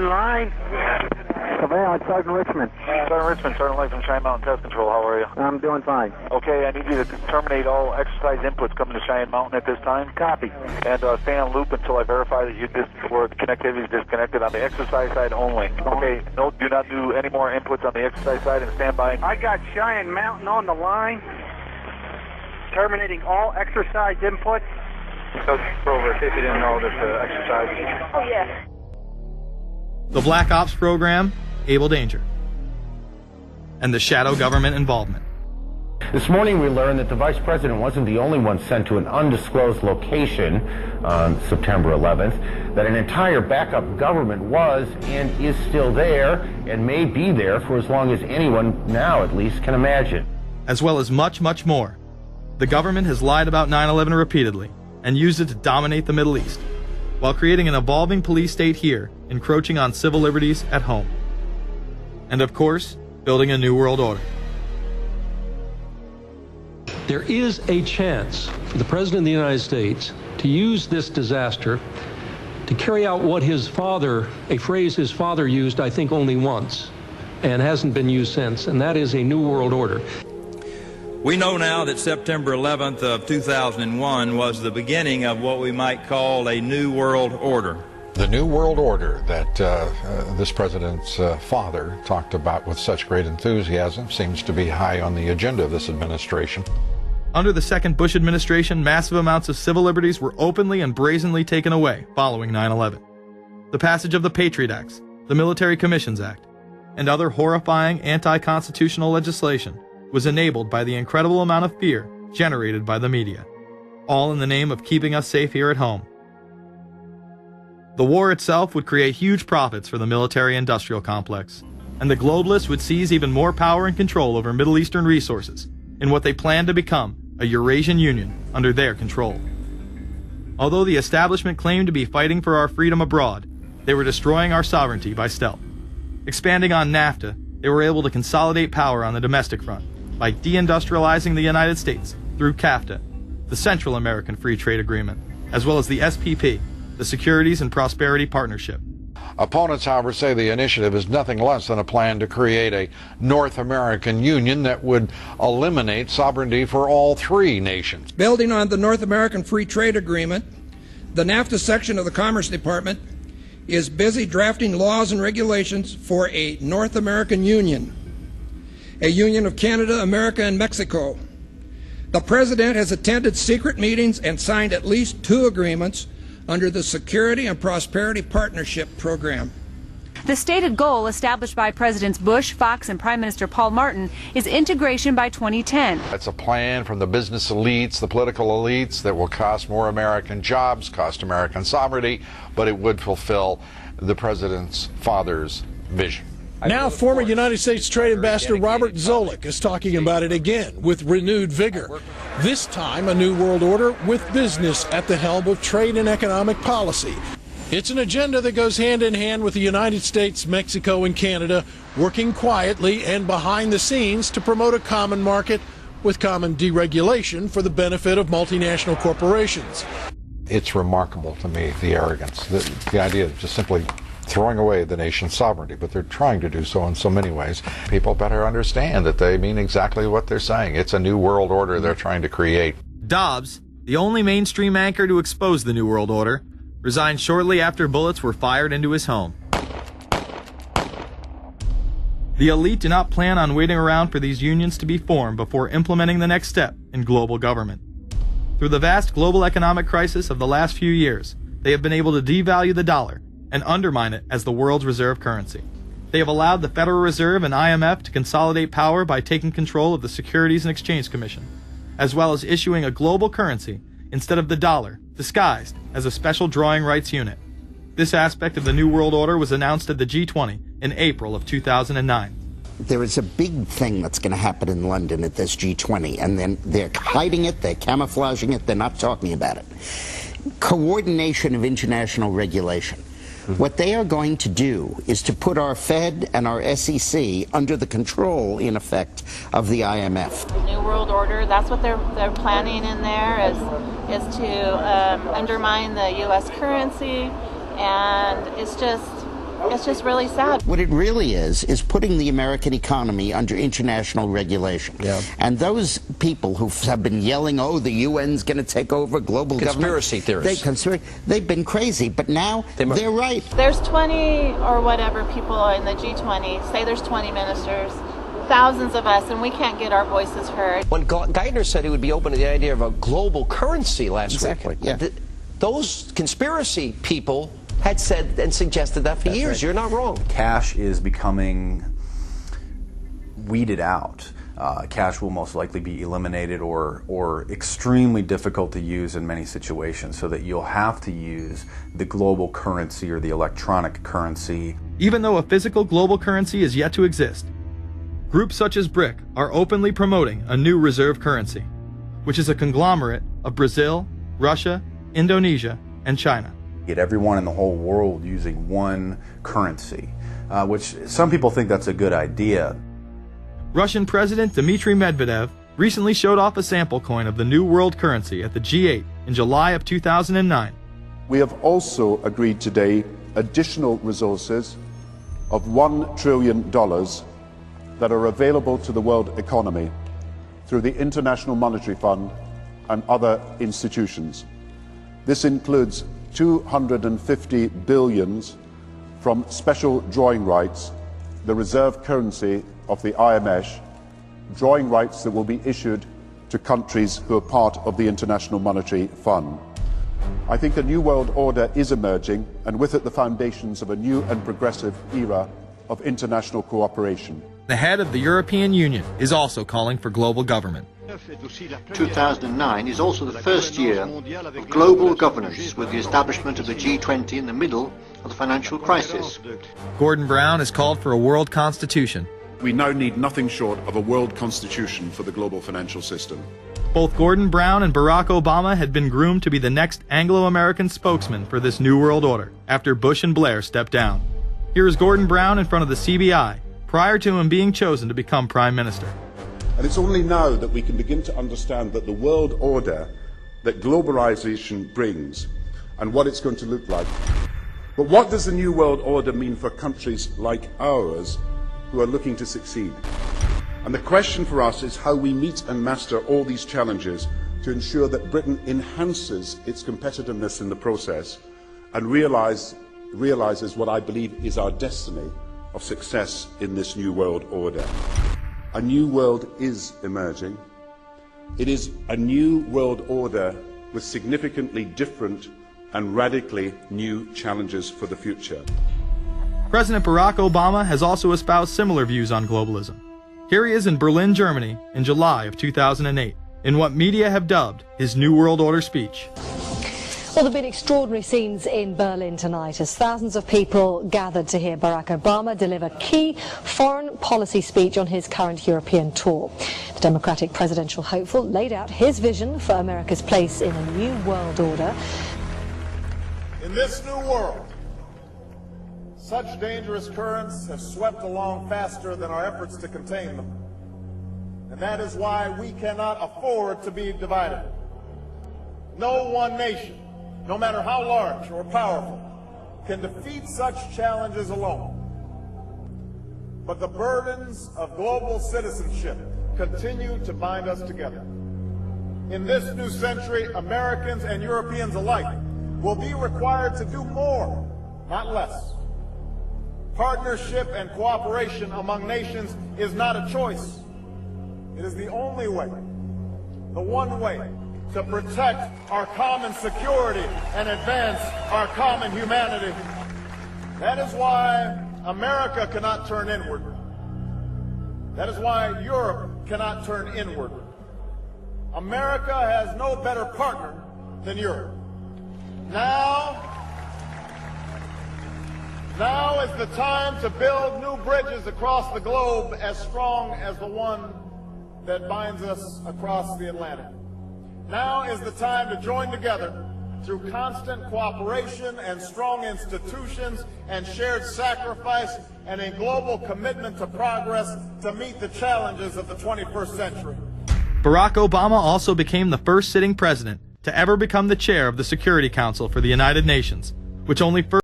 Line. Surveillance, Sergeant Richmond. Sergeant Richmond, Sergeant Light from Cheyenne Mountain Test Control. How are you? I'm doing fine. Okay, I need you to terminate all exercise inputs coming to Cheyenne Mountain at this time. Copy. And stay on loop until I verify that connectivity is disconnected on the exercise side only. Okay, no, do not do any more inputs on the exercise side and stand by. I got Cheyenne Mountain on the line. Terminating all exercise inputs. So, over, in case you didn't know, there's exercise. Oh, yeah. The Black Ops program, Able Danger, and the shadow government involvement. This morning we learned that the Vice President wasn't the only one sent to an undisclosed location on September 11th, that an entire backup government was and is still there and may be there for as long as anyone now at least can imagine. As well as much, much more. The government has lied about 9/11 repeatedly and used it to dominate the Middle East, while creating an evolving police state here, encroaching on civil liberties at home. And of course, building a new world order. There is a chance for the President of the United States to use this disaster to carry out what his father, a phrase his father used, I think, only once, and hasn't been used since, and that is a new world order. We know now that September 11th of 2001 was the beginning of what we might call a new world order. The new world order that this president's father talked about with such great enthusiasm seems to be high on the agenda of this administration. Under the second Bush administration, massive amounts of civil liberties were openly and brazenly taken away following 9/11. The passage of the Patriot Acts, the Military Commissions Act, and other horrifying anti-constitutional legislation was enabled by the incredible amount of fear generated by the media, all in the name of keeping us safe here at home. The war itself would create huge profits for the military-industrial complex, and the globalists would seize even more power and control over Middle Eastern resources in what they planned to become a Eurasian Union under their control. Although the establishment claimed to be fighting for our freedom abroad, they were destroying our sovereignty by stealth. Expanding on NAFTA, they were able to consolidate power on the domestic front by deindustrializing the United States through CAFTA, the Central American Free Trade Agreement, as well as the SPP, the Securities and Prosperity Partnership. Opponents, however, say the initiative is nothing less than a plan to create a North American Union that would eliminate sovereignty for all three nations. Building on the North American Free Trade Agreement, the NAFTA section of the Commerce Department is busy drafting laws and regulations for a North American Union, a union of Canada, America, and Mexico. The President has attended secret meetings and signed at least 2 agreements under the Security and Prosperity Partnership Program. The stated goal established by Presidents Bush, Fox, and Prime Minister Paul Martin is integration by 2010. It's a plan from the business elites, the political elites, that will cost more American jobs, cost American sovereignty, but it would fulfill the President's father's vision. Now, former United States Trade Ambassador Robert Zoellick is talking about it again with renewed vigor. This time, a new world order with business at the helm of trade and economic policy. It's an agenda that goes hand in hand with the United States, Mexico, and Canada working quietly and behind the scenes to promote a common market with common deregulation for the benefit of multinational corporations. It's remarkable to me, the arrogance, the idea of just simply throwing away the nation's sovereignty, but they're trying to do so in so many ways. People better understand that they mean exactly what they're saying. It's a new world order they're trying to create. Dobbs, the only mainstream anchor to expose the New World Order, resigned shortly after bullets were fired into his home. The elite do not plan on waiting around for these unions to be formed before implementing the next step in global government. Through the vast global economic crisis of the last few years, they have been able to devalue the dollar and undermine it as the world's reserve currency. They have allowed the Federal Reserve and IMF to consolidate power by taking control of the Securities and Exchange Commission, as well as issuing a global currency instead of the dollar, disguised as a special drawing rights unit. This aspect of the New World Order was announced at the G20 in April of 2009. There is a big thing that's going to happen in London at this G20, and then they're hiding it, they're camouflaging it, they're not talking about it. Coordination of international regulation. What they are going to do is to put our Fed and our SEC under the control, in effect, of the IMF. The New World Order, that's what they're planning in there, is to undermine the U.S. currency, and it's just It's just really sad. What it really is putting the American economy under international regulation. Yeah. And those people who have been yelling, oh, the UN's going to take over global conspiracy theorists. They've been crazy, but now they're right. There's 20 or whatever people in the G20. Say there's 20 ministers. Thousands of us, and we can't get our voices heard. When Geithner said he would be open to the idea of a global currency last week, those conspiracy people had said and suggested that for years. Right. You're not wrong. Cash is becoming weeded out. Cash will most likely be eliminated or extremely difficult to use in many situations, so that you'll have to use the global currency or the electronic currency. Even though a physical global currency is yet to exist, groups such as BRIC are openly promoting a new reserve currency, which is a conglomerate of Brazil, Russia, Indonesia, and China. Get everyone in the whole world using one currency, which some people think that's a good idea. Russian President Dmitry Medvedev recently showed off a sample coin of the new world currency at the G8 in July of 2009. We have also agreed today additional resources of $1 trillion that are available to the world economy through the International Monetary Fund and other institutions. This includes 250 billion from special drawing rights, the reserve currency of the IMF, drawing rights that will be issued to countries who are part of the International Monetary Fund. I think a new world order is emerging, and with it the foundations of a new and progressive era of international cooperation. The head of the European Union is also calling for global government. 2009 is also the first year of global governance, with the establishment of the G20 in the middle of the financial crisis. Gordon Brown has called for a world constitution. We now need nothing short of a world constitution for the global financial system. Both Gordon Brown and Barack Obama had been groomed to be the next Anglo-American spokesman for this new world order after Bush and Blair stepped down. Here is Gordon Brown in front of the CBI prior to him being chosen to become Prime Minister. And it's only now that we can begin to understand that the world order that globalization brings and what it's going to look like. But what does the new world order mean for countries like ours who are looking to succeed? And the question for us is how we meet and master all these challenges to ensure that Britain enhances its competitiveness in the process and realizes what I believe is our destiny of success in this new world order. A new world is emerging. It is a new world order with significantly different and radically new challenges for the future. President Barack Obama has also espoused similar views on globalism. Here he is in Berlin, Germany, in July of 2008, in what media have dubbed his New World Order speech. Well, there have been extraordinary scenes in Berlin tonight as thousands of people gathered to hear Barack Obama deliver key foreign policy speech on his current European tour. The Democratic presidential hopeful laid out his vision for America's place in a new world order. In this new world, such dangerous currents have swept along faster than our efforts to contain them. And that is why we cannot afford to be divided. No one nation, no matter how large or powerful, can defeat such challenges alone. But the burdens of global citizenship continue to bind us together. In this new century, Americans and Europeans alike will be required to do more, not less. Partnership and cooperation among nations is not a choice. It is the only way, the one way, to protect our common security and advance our common humanity. That is why America cannot turn inward. That is why Europe cannot turn inward. America has no better partner than Europe. Now is the time to build new bridges across the globe as strong as the one that binds us across the Atlantic. Now is the time to join together through constant cooperation and strong institutions and shared sacrifice and a global commitment to progress to meet the challenges of the 21st century. Barack Obama also became the first sitting president to ever become the chair of the Security Council for the United Nations, which only